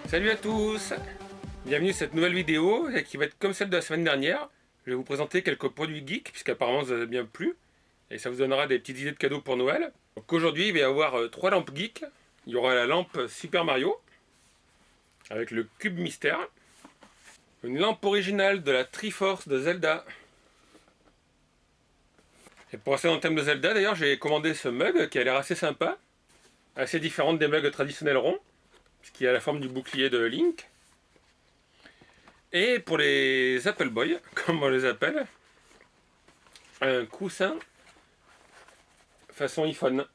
Salut à tous, bienvenue à cette nouvelle vidéo qui va être comme celle de la semaine dernière. Je vais vous présenter quelques produits geeks puisqu'apparemment ça vous a bien plu et ça vous donnera des petites idées de cadeaux pour Noël. Donc aujourd'hui il va y avoir 3 lampes geeks. Il y aura la lampe Super Mario avec le cube mystère, une lampe originale de la Triforce de Zelda. Et pour rester dans le thème de Zelda d'ailleurs, j'ai commandé ce mug qui a l'air assez sympa, assez différente des mugs traditionnels ronds, qui a la forme du bouclier de Link. Et pour les Apple Boy, comme on les appelle, un coussin façon iPhone.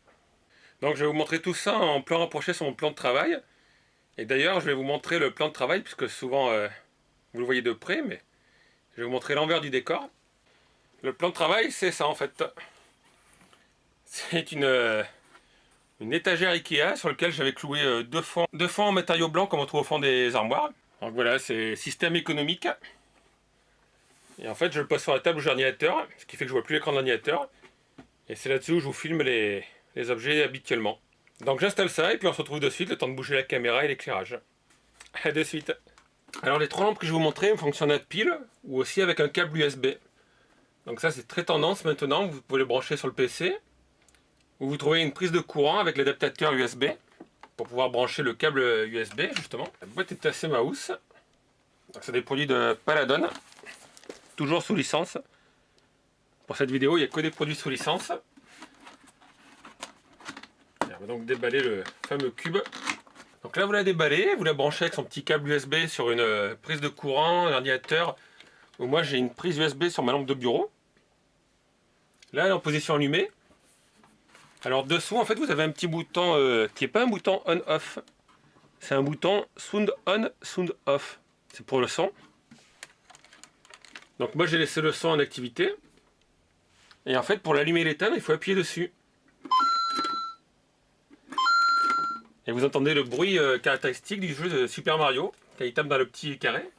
Donc je vais vous montrer tout ça en plan rapproché sur mon plan de travail. Et d'ailleurs je vais vous montrer le plan de travail, puisque souvent vous le voyez de près, mais je vais vous montrer l'envers du décor. Le plan de travail, c'est ça en fait. C'est une étagère Ikea sur laquelle j'avais cloué deux fonds en matériaux blancs comme on trouve au fond des armoires. Donc voilà, c'est système économique. Et en fait, je le pose sur la table où j'ai l'ordinateur, ce qui fait que je vois plus l'écran de l'ordinateur. Et c'est là-dessus où je vous filme les objets habituellement. Donc j'installe ça et puis on se retrouve de suite, le temps de bouger la caméra et l'éclairage. A de suite. Alors les 3 lampes que je vais vous montrer fonctionnent à pile ou aussi avec un câble USB. Donc ça c'est très tendance maintenant, vous pouvez le brancher sur le PC. Où vous trouvez une prise de courant avec l'adaptateur USB pour pouvoir brancher le câble USB justement. La boîte est assez mouse. C'est des produits de Paladon, toujours sous licence. Pour cette vidéo, il n'y a que des produits sous licence. On va donc déballer le fameux cube. Donc là, vous la déballez, vous la branchez avec son petit câble USB sur une prise de courant, un ordinateur. Ou moi, j'ai une prise USB sur ma lampe de bureau. Là, elle est en position allumée. Alors dessous en fait vous avez un petit bouton qui n'est pas un bouton on-off, c'est un bouton sound on, sound off, c'est pour le son. Donc moi j'ai laissé le son en activité, et en fait pour l'allumer et l'éteindre il faut appuyer dessus. Et vous entendez le bruit caractéristique du jeu de Super Mario, quand il tape dans le petit carré.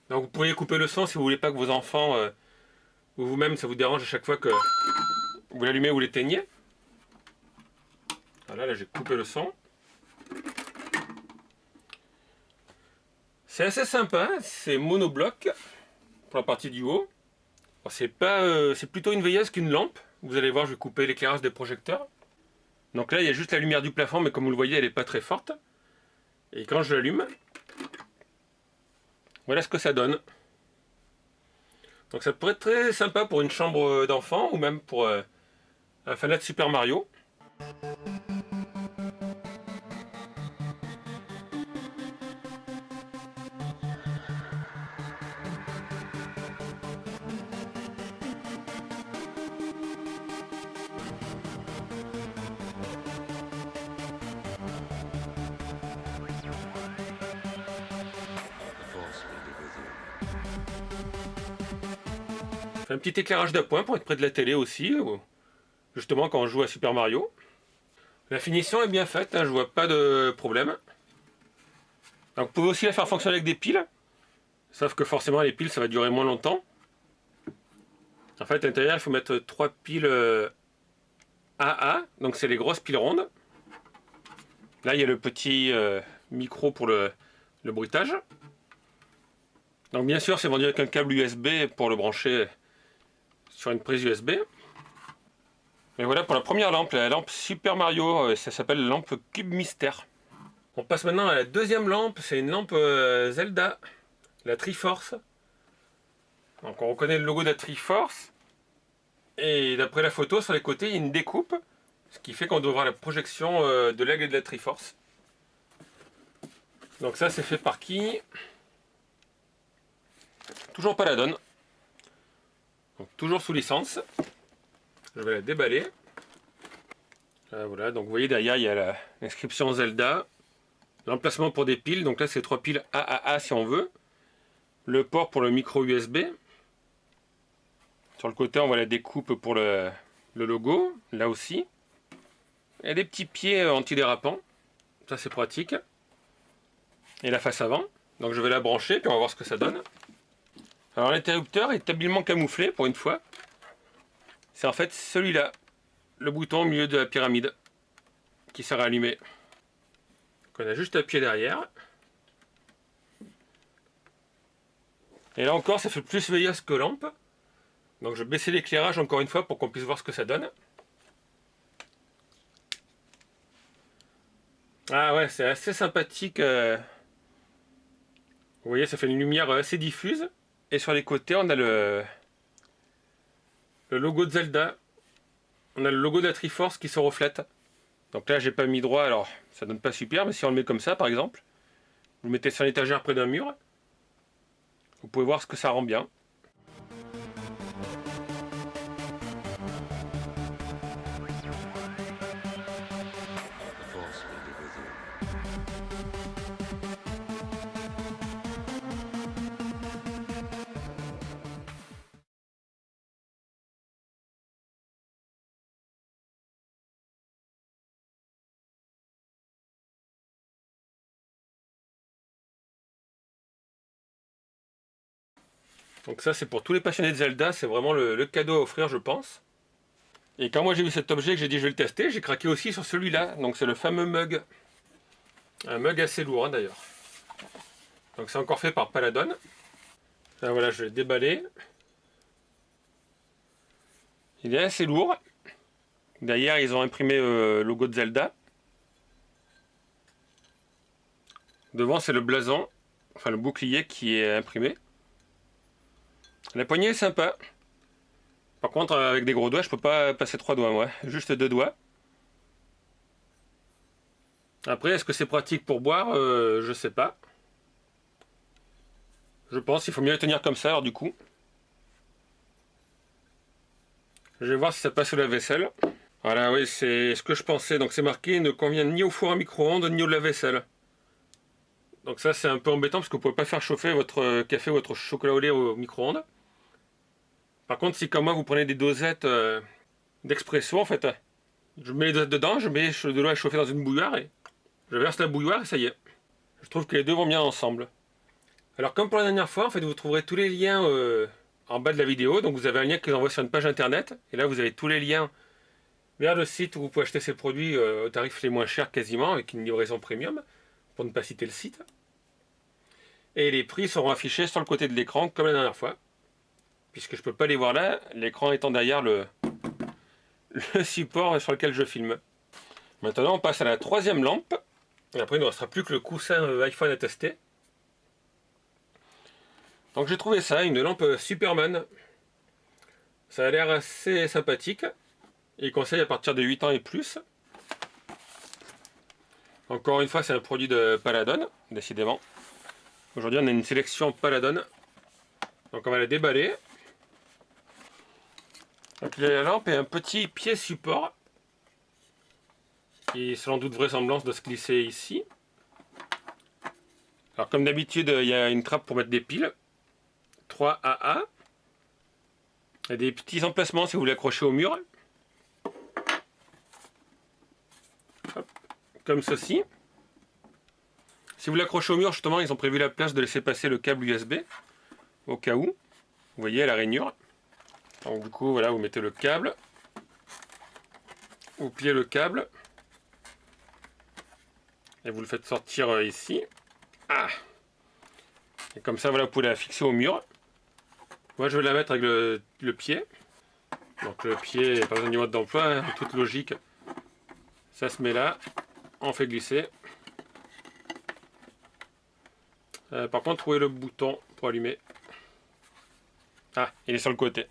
Donc vous pouvez couper le son si vous voulez pas que vos enfants ou vous-même ça vous dérange à chaque fois que vous l'allumez ou l'éteignez. Voilà, là j'ai coupé le son. C'est assez sympa, c'est monobloc pour la partie du haut. Bon, c'est plutôt une veilleuse qu'une lampe. Vous allez voir, je vais couper l'éclairage des projecteurs. Donc là, il y a juste la lumière du plafond, mais comme vous le voyez, elle n'est pas très forte. Et quand je l'allume, voilà ce que ça donne. Donc ça pourrait être très sympa pour une chambre d'enfant ou même pour un fanat de Super Mario. Fait un petit éclairage d'appoint pour être près de la télé aussi, justement quand on joue à Super Mario. La finition est bien faite, hein, je vois pas de problème. Donc vous pouvez aussi la faire fonctionner avec des piles, sauf que forcément les piles ça va durer moins longtemps. En fait à l'intérieur il faut mettre 3 piles AA, donc c'est les grosses piles rondes. Là il y a le petit micro pour le bruitage. Donc bien sûr c'est vendu avec un câble USB pour le brancher sur une prise USB. Et voilà pour la première lampe, la lampe Super Mario, ça s'appelle la lampe Cube Mystère. On passe maintenant à la deuxième lampe, c'est une lampe Zelda, la Triforce. Donc on reconnaît le logo de la Triforce. Et d'après la photo, sur les côtés, il y a une découpe, ce qui fait qu'on doit voir la projection de l'aigle de la Triforce. Donc ça c'est fait par qui? Toujours Paladon. Donc toujours sous licence. Je vais la déballer. Voilà, donc vous voyez derrière il y a l'inscription Zelda. L'emplacement pour des piles, donc là c'est 3 piles AAA si on veut. Le port pour le micro USB. Sur le côté, on voit la découpe pour le logo, là aussi. Et des petits pieds antidérapants. Ça, c'est pratique. Et la face avant. Donc je vais la brancher, puis on va voir ce que ça donne. Alors l'interrupteur est habilement camouflé, pour une fois. C'est en fait celui-là. Le bouton au milieu de la pyramide. Qui sert à allumer. Donc on a juste appuyé derrière. Et là encore, ça fait plus veilleuse que lampe. Donc je vais baisser l'éclairage encore une fois pour qu'on puisse voir ce que ça donne. Ah ouais, c'est assez sympathique. Vous voyez, ça fait une lumière assez diffuse. Et sur les côtés, on a le logo de Zelda. On a le logo de la Triforce qui se reflète. Donc là, j'ai pas mis droit, alors ça donne pas super. Mais si on le met comme ça, par exemple, vous le mettez sur l'étagère près d'un mur, vous pouvez voir ce que ça rend bien. Donc ça, c'est pour tous les passionnés de Zelda, c'est vraiment le cadeau à offrir, je pense. Et quand moi j'ai vu cet objet que j'ai dit je vais le tester, j'ai craqué aussi sur celui-là. Donc c'est le fameux mug. Un mug assez lourd hein, d'ailleurs. Donc c'est encore fait par Paladon. Là, voilà, je vais le déballer. Il est assez lourd. Derrière, ils ont imprimé le logo de Zelda. Devant, c'est le blason, enfin le bouclier qui est imprimé. La poignée est sympa. Par contre, avec des gros doigts, je peux pas passer 3 doigts, moi. Juste 2 doigts. Après, est-ce que c'est pratique pour boire je sais pas. Je pense qu'il faut mieux le tenir comme ça, alors du coup. Je vais voir si ça passe sous la vaisselle. Voilà, oui, c'est ce que je pensais. Donc c'est marqué, ne convient ni au four à micro-ondes, ni au lave-vaisselle. Donc ça, c'est un peu embêtant, parce que vous pouvez pas faire chauffer votre café ou votre chocolat au lait au micro-ondes. Par contre, si comme moi, vous prenez des dosettes d'expresso, en fait, je mets les dosettes dedans, je mets de l'eau à chauffer dans une bouilloire, et je verse la bouilloire, et ça y est. Je trouve que les deux vont bien ensemble. Alors comme pour la dernière fois, en fait, vous trouverez tous les liens en bas de la vidéo. Donc vous avez un lien qui vous envoie sur une page internet. Et là, vous avez tous les liens vers le site où vous pouvez acheter ces produits au tarif les moins chers quasiment, avec une livraison premium, pour ne pas citer le site. Et les prix seront affichés sur le côté de l'écran, comme la dernière fois. Puisque je ne peux pas les voir là, l'écran étant derrière le support sur lequel je filme. Maintenant, on passe à la troisième lampe. Et après, il ne nous restera plus que le coussin iPhone à tester. Donc j'ai trouvé ça, une lampe Superman. Ça a l'air assez sympathique. Il conseille à partir de 8 ans et plus. Encore une fois, c'est un produit de Paladon, décidément. Aujourd'hui, on a une sélection Paladon. Donc on va la déballer. Donc la lampe est un petit pied support. Qui sans doute vraisemblance de se glisser ici. Alors comme d'habitude, il y a une trappe pour mettre des piles. 3 AA. Il y a des petits emplacements si vous voulez accrocher au mur. Hop, comme ceci. Si vous l'accrochez au mur, justement, ils ont prévu la place de laisser passer le câble USB. Au cas où. Vous voyez la rainure. Donc du coup, voilà, vous mettez le câble. Vous pliez le câble. Et vous le faites sortir ici. Ah! Et comme ça, voilà, vous pouvez la fixer au mur. Moi, je vais la mettre avec le pied. Donc le pied, pas besoin du mode d'emploi, hein, en toute logique. Ça se met là. On fait glisser. Par contre, trouvez le bouton pour allumer. Ah, il est sur le côté.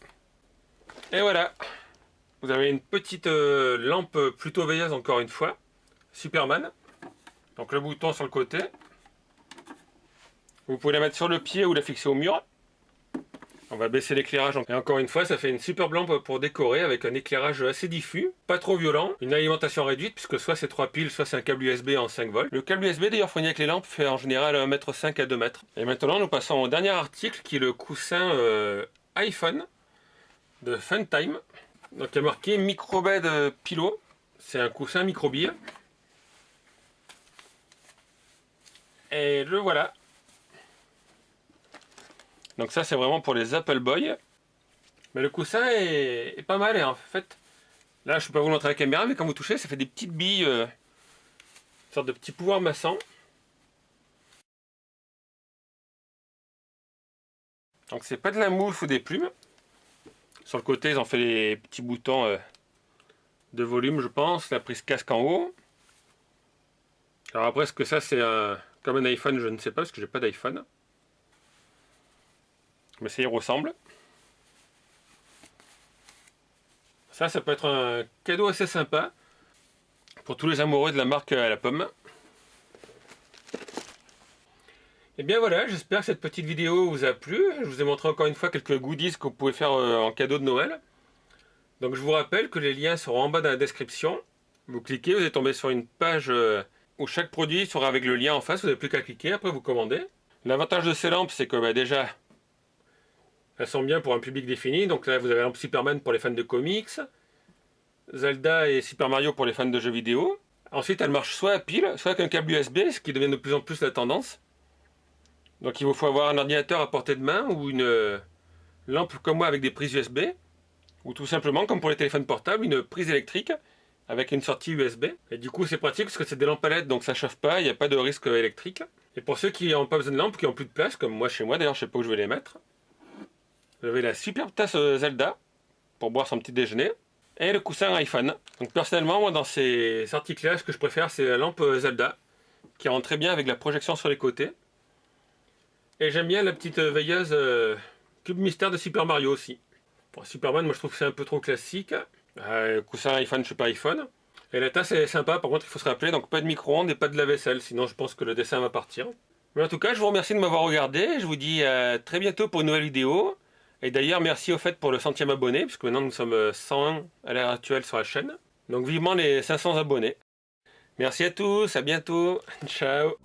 Et voilà. Vous avez une petite lampe plutôt veilleuse, encore une fois. Superman. Donc le bouton sur le côté. Vous pouvez la mettre sur le pied ou la fixer au mur. On va baisser l'éclairage. Et encore une fois, ça fait une superbe lampe pour décorer avec un éclairage assez diffus, pas trop violent, une alimentation réduite puisque soit c'est 3 piles, soit c'est un câble USB en 5 volts. Le câble USB d'ailleurs fourni avec les lampes fait en général 1,5 m à 2 m. Et maintenant nous passons au dernier article qui est le coussin iPhone. de Funtime. Donc il y a marqué Microbed Pillow. C'est un coussin microbille. Et le voilà. Donc ça c'est vraiment pour les Apple Boy. Mais le coussin est pas mal, et en fait. Là je peux pas vous le montrer à la caméra, mais quand vous touchez ça fait des petites billes. Une sorte de petit pouvoir massant. Donc c'est pas de la mousse ou des plumes. Sur le côté ils ont fait les petits boutons de volume je pense. La prise casque en haut. Alors après est-ce que ça c'est comme un iPhone, je ne sais pas parce que j'ai pas d'iPhone. Mais ça y ressemble. Ça peut être un cadeau assez sympa pour tous les amoureux de la marque à la pomme. Et bien voilà, j'espère que cette petite vidéo vous a plu. Je vous ai montré encore une fois quelques goodies que vous pouvez faire en cadeau de Noël. Donc je vous rappelle que les liens seront en bas dans la description. Vous cliquez, vous allez tomber sur une page où chaque produit sera avec le lien en face. Vous n'avez plus qu'à cliquer, après vous commandez. L'avantage de ces lampes, c'est que déjà, elles sont bien pour un public défini. Donc là, vous avez la lampe Superman pour les fans de comics, Zelda et Super Mario pour les fans de jeux vidéo. Ensuite, elles marchent soit à pile, soit avec un câble USB, ce qui devient de plus en plus la tendance. Donc il vous faut avoir un ordinateur à portée de main ou une lampe comme moi avec des prises USB. Ou tout simplement, comme pour les téléphones portables, une prise électrique avec une sortie USB. Et du coup c'est pratique parce que c'est des lampes à LED, donc ça chauffe pas, il n'y a pas de risque électrique. Et pour ceux qui n'ont pas besoin de lampes, qui n'ont plus de place, comme moi chez moi, d'ailleurs je sais pas où je vais les mettre. Vous avez la superbe tasse Zelda pour boire son petit déjeuner. Et le coussin iPhone. Donc personnellement, moi dans ces articles-là, ce que je préfère c'est la lampe Zelda, qui rentre très bien avec la projection sur les côtés. Et j'aime bien la petite veilleuse Cube Mystère de Super Mario aussi. Pour Superman, moi je trouve que c'est un peu trop classique. Coussin iPhone, je sais pas iPhone. Et la tasse est sympa, par contre il faut se rappeler, donc pas de micro-ondes et pas de lave-vaisselle, sinon je pense que le dessin va partir. Mais en tout cas, je vous remercie de m'avoir regardé, je vous dis à très bientôt pour une nouvelle vidéo. Et d'ailleurs, merci au fait pour le 100e abonné, puisque maintenant nous sommes 101 à l'heure actuelle sur la chaîne. Donc vivement les 500 abonnés. Merci à tous, à bientôt, ciao.